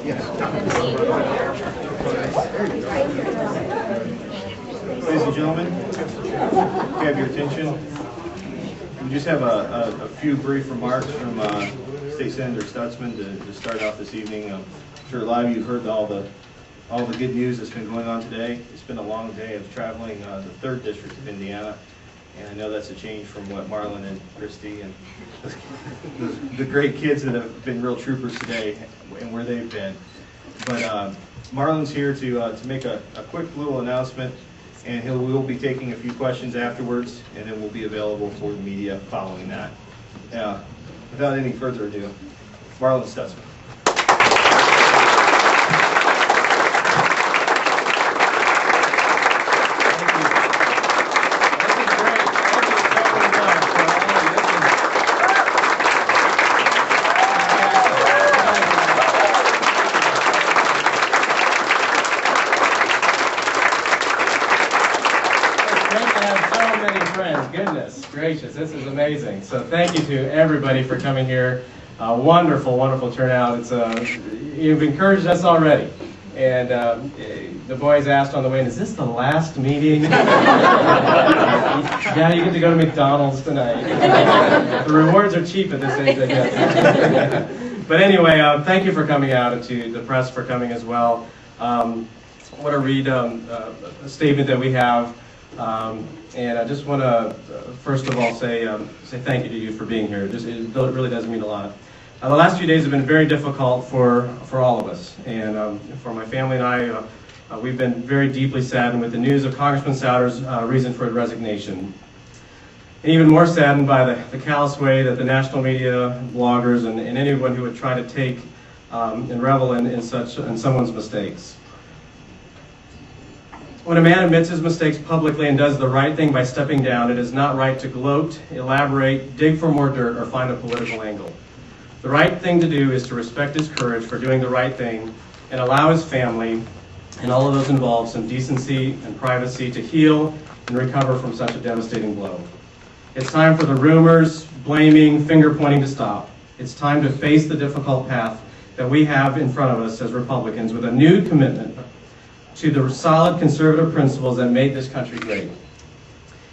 Ladies and gentlemen, if you have your attention, we just have a few brief remarks from State Senator Stutzman to start off this evening. I'm sure a lot of you have heard all the good news that's been going on today. It's been a long day of traveling the 3rd District of Indiana, and I know that's a change from what Marlin and Christy and the great kids that have been real troopers today and where they've been. But Marlin's here to make a quick little announcement, and we'll be taking a few questions afterwards, and then we'll be available for the media following that. Without any further ado, Marlin Stutzman. Goodness gracious, this is amazing. So thank you to everybody for coming here. Wonderful, wonderful turnout. You've encouraged us already. And the boys asked on the way in, is this the last meeting? Yeah, you get to go to McDonald's tonight. The rewards are cheap at this age, I guess. But anyway, thank you for coming out, and to the press for coming as well. I want to read a statement that we have. And I just want to, first of all, say thank you to you for being here. It really does mean a lot. The last few days have been very difficult for all of us. And for my family and I, we've been very deeply saddened with the news of Congressman Souder's reason for resignation. And even more saddened by the callous way that the national media, bloggers, and anyone who would try to take and revel in someone's mistakes. When a man admits his mistakes publicly and does the right thing by stepping down, it is not right to gloat, elaborate, dig for more dirt, or find a political angle. The right thing to do is to respect his courage for doing the right thing and allow his family and all of those involved some decency and privacy to heal and recover from such a devastating blow. It's time for the rumors, blaming, finger-pointing to stop. It's time to face the difficult path that we have in front of us as Republicans with a new commitment to the solid conservative principles that made this country great.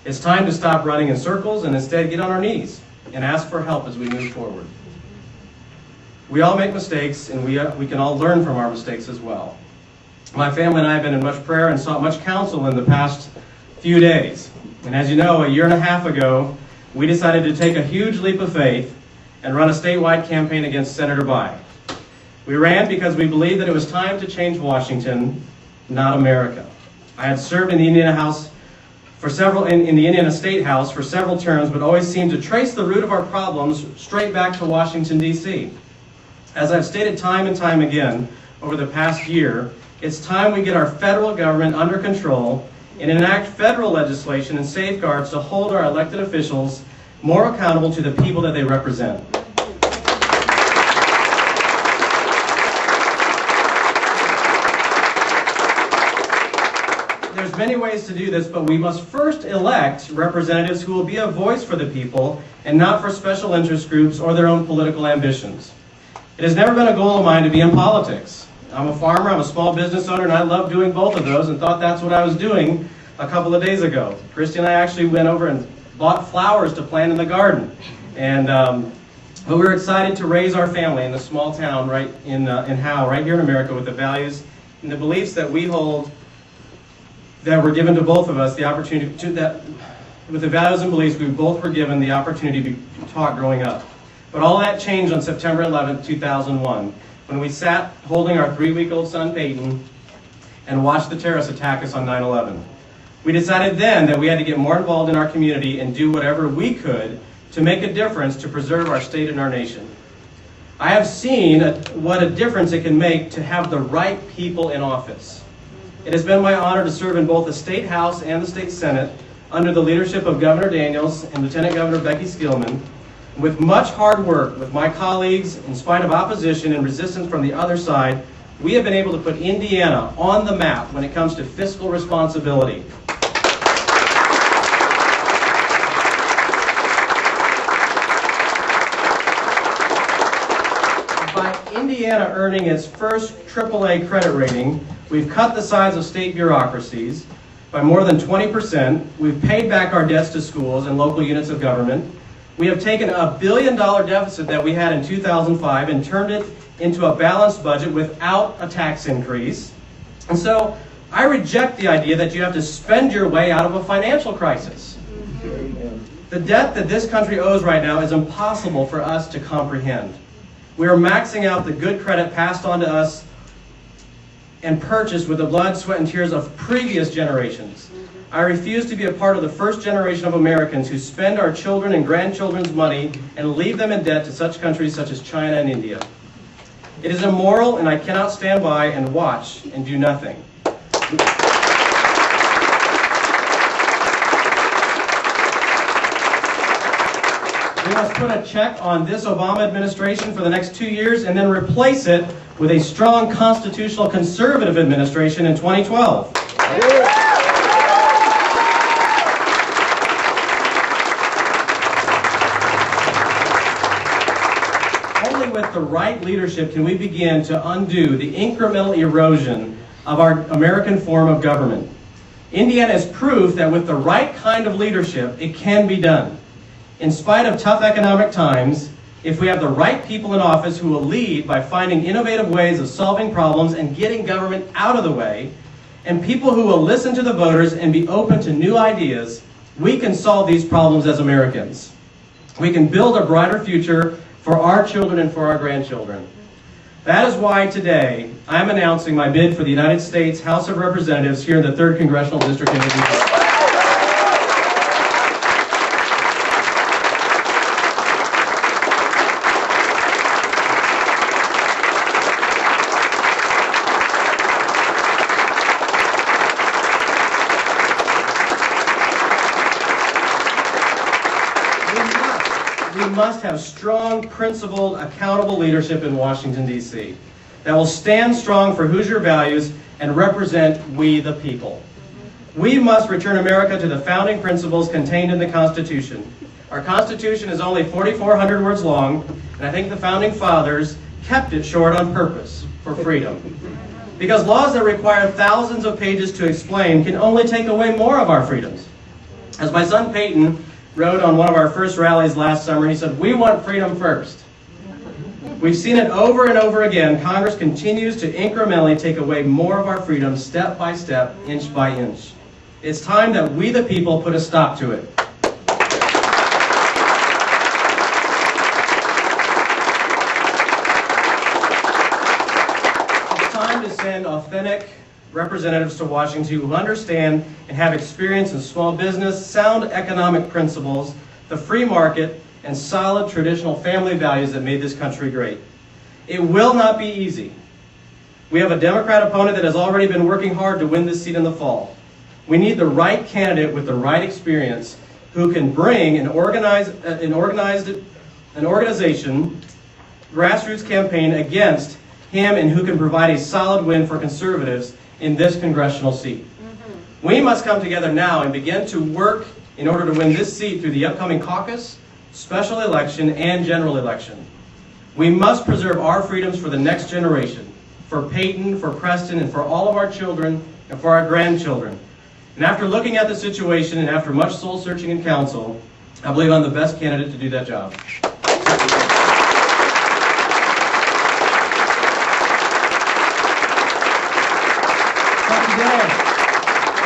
It's time to stop running in circles and instead get on our knees and ask for help as we move forward. We all make mistakes, and we can all learn from our mistakes as well. My family and I have been in much prayer and sought much counsel in the past few days. And as you know, a year and a half ago, we decided to take a huge leap of faith and run a statewide campaign against Senator By. We ran because we believed that it was time to change Washington, not America. I had served in the Indiana House for in the Indiana State House for several terms, but always seemed to trace the root of our problems straight back to Washington, D.C. As I've stated time and time again over the past year, it's time we get our federal government under control and enact federal legislation and safeguards to hold our elected officials more accountable to the people that they represent. There's many ways to do this, but we must first elect representatives who will be a voice for the people and not for special interest groups or their own political ambitions. It has never been a goal of mine to be in politics. I'm a farmer, I'm a small business owner, and I love doing both of those and thought that's what I was doing a couple of days ago. Christy and I actually went over and bought flowers to plant in the garden. And but we're excited to raise our family in a small town right in Howe, right here in America, with the values and the beliefs that we hold, that were given to both of us, the opportunity to that, with the values and beliefs we both were given the opportunity to taught growing up. But all that changed on September 11th, 2001, when we sat holding our 3-week-old son Peyton and watched the terrorists attack us on 9/11. We decided then that we had to get more involved in our community and do whatever we could to make a difference to preserve our state and our nation. I have seen what a difference it can make to have the right people in office. It has been my honor to serve in both the State House and the State Senate under the leadership of Governor Daniels and Lieutenant Governor Becky Skillman. With much hard work with my colleagues, in spite of opposition and resistance from the other side, we have been able to put Indiana on the map when it comes to fiscal responsibility. Indiana earning its first AAA credit rating. We've cut the size of state bureaucracies by more than 20%. We've paid back our debts to schools and local units of government. We have taken a $1 billion deficit that we had in 2005 and turned it into a balanced budget without a tax increase. And so I reject the idea that you have to spend your way out of a financial crisis. The debt that this country owes right now is impossible for us to comprehend. We are maxing out the good credit passed on to us and purchased with the blood, sweat, and tears of previous generations. I refuse to be a part of the first generation of Americans who spend our children and grandchildren's money and leave them in debt to such countries such as China and India. It is immoral, and I cannot stand by and watch and do nothing. We must put a check on this Obama administration for the next 2 years and then replace it with a strong constitutional conservative administration in 2012. Only with the right leadership can we begin to undo the incremental erosion of our American form of government. Indiana is proof that with the right kind of leadership, it can be done. In spite of tough economic times, if we have the right people in office who will lead by finding innovative ways of solving problems and getting government out of the way, and people who will listen to the voters and be open to new ideas, we can solve these problems as Americans. We can build a brighter future for our children and for our grandchildren. That is why today I'm announcing my bid for the United States House of Representatives here in the 3rd Congressional District in Indiana. We must have strong, principled, accountable leadership in Washington, D.C. that will stand strong for Hoosier values and represent we the people. We must return America to the founding principles contained in the Constitution. Our Constitution is only 4,400 words long, and I think the Founding Fathers kept it short on purpose, for freedom. Because laws that require thousands of pages to explain can only take away more of our freedoms. As my son Peyton wrote on one of our first rallies last summer, he said, "We want freedom first." We've seen it over and over again. Congress continues to incrementally take away more of our freedoms step by step, inch by inch. It's time that we the people put a stop to it. It's time to send authentic representatives to Washington who understand and have experience in small business, sound economic principles, the free market, and solid traditional family values that made this country great. It will not be easy. We have a Democrat opponent that has already been working hard to win this seat in the fall. We need the right candidate with the right experience who can bring an organization, grassroots campaign against him and who can provide a solid win for conservatives in this congressional seat. We must come together now and begin to work in order to win this seat through the upcoming caucus, special election, and general election. We must preserve our freedoms for the next generation, for Peyton, for Preston, and for all of our children and for our grandchildren. And after looking at the situation and after much soul searching and counsel, I believe I'm the best candidate to do that job.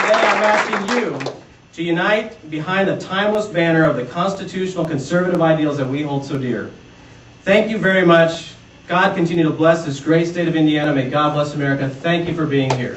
Today I'm asking you to unite behind the timeless banner of the constitutional conservative ideals that we hold so dear. Thank you very much. God continue to bless this great state of Indiana. May God bless America. Thank you for being here.